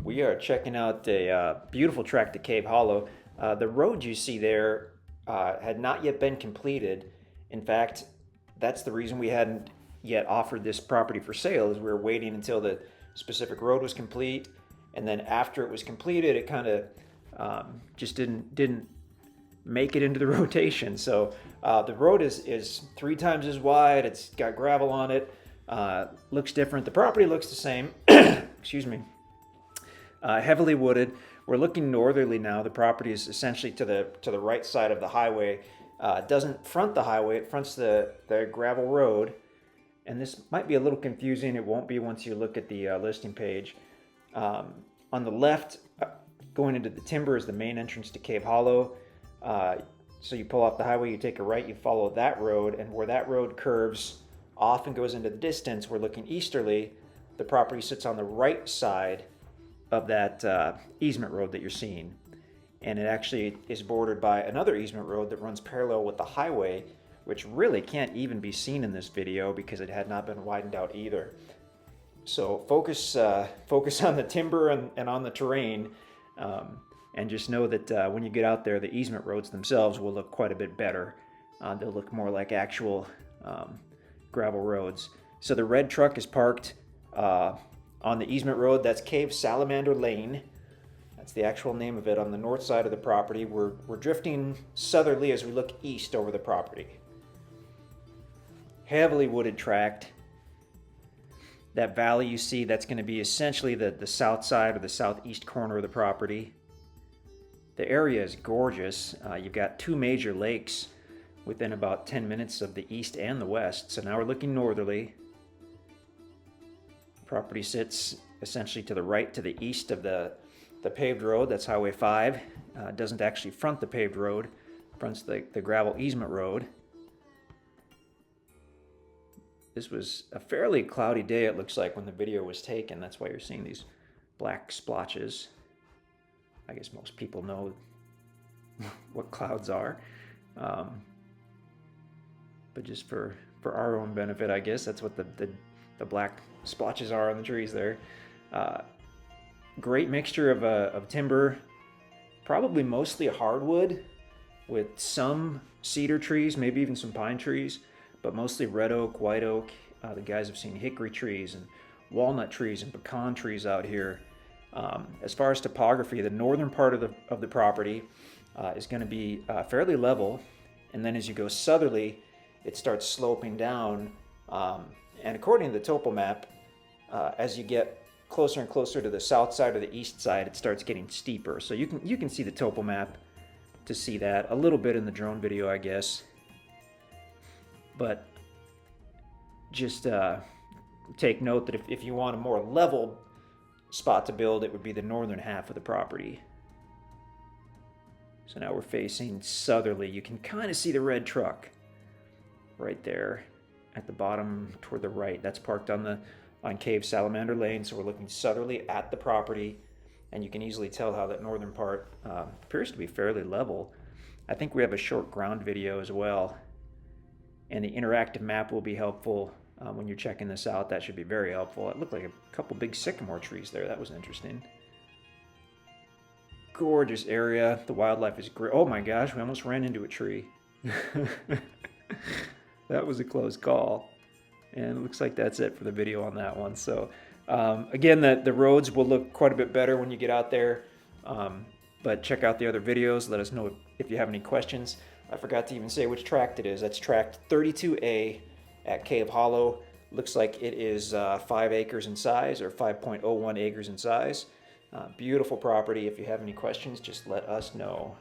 We are checking out a beautiful tract to Cave Hollow. The road you see there had not yet been completed. In fact, that's the reason we hadn't yet offered this property for sale, is we were waiting until the specific road was complete, and then after it was completed, it kind of just didn't make it into the rotation. So the road is 3 times as wide. It's got gravel on it. Looks different. The property looks the same. Excuse me. Heavily wooded. We're looking northerly now. The property is essentially to the right side of the highway. It doesn't front the highway. It fronts the gravel road. And this might be a little confusing. It won't be once you look at the listing page. On the left, going into the timber, is the main entrance to Cave Hollow. So you pull off the highway, you take a right, you follow that road, and where that road curves off and goes into the distance, we're looking easterly. The property sits on the right side of that easement road that you're seeing. And it actually is bordered by another easement road that runs parallel with the highway, which really can't even be seen in this video because it had not been widened out either. So focus on the timber and on the terrain, and just know that when you get out there, the easement roads themselves will look quite a bit better. They'll look more like actual gravel roads. So the red truck is parked on the easement road. That's Cave Salamander Lane. That's the actual name of it, on the north side of the property. We're drifting southerly as we look east over the property. Heavily wooded tract. That valley you see, that's going to be essentially the south side or the southeast corner of the property. The area is gorgeous. You've got 2 major lakes within about 10 minutes of the east and the west. So now we're looking northerly. Property sits essentially to the right, to the east of the paved road. That's Highway 5. It doesn't actually front the paved road. It fronts the gravel easement road. This was a fairly cloudy day, it looks like, when the video was taken. That's why you're seeing these black splotches. I guess most people know what clouds are. But just for our own benefit, I guess, that's what the black splotches are on the trees there. Great mixture of timber, probably mostly hardwood, with some cedar trees, maybe even some pine trees, but mostly red oak, white oak. The guys have seen hickory trees and walnut trees and pecan trees out here. As far as topography, the northern part of the property is going to be fairly level, and then as you go southerly, it starts sloping down. And according to the topo map, as you get closer and closer to the south side or the east side, it starts getting steeper. So you can see the topo map to see that a little bit in the drone video, I guess. But just take note that if you want a more level spot to build, it would be the northern half of the property. So now we're facing southerly. You can kind of see the red truck right there at the bottom toward the right. That's parked on Cave Salamander Lane, so we're looking southerly at the property, and you can easily tell how that northern part appears to be fairly level. I think we have a short ground video as well, and the interactive map will be helpful when you're checking this out. That should be very helpful. It looked like a couple big sycamore trees there. That was interesting. Gorgeous area. The wildlife is great. Oh my gosh, we almost ran into a tree. That was a close call. And it looks like that's it for the video on that one. So again, the roads will look quite a bit better when you get out there. But check out the other videos. Let us know if you have any questions. I forgot to even say which tract it is. That's tract 32A at Cave Hollow. Looks like it is 5 acres in size, or 5.01 acres in size. Beautiful property. If you have any questions, just let us know.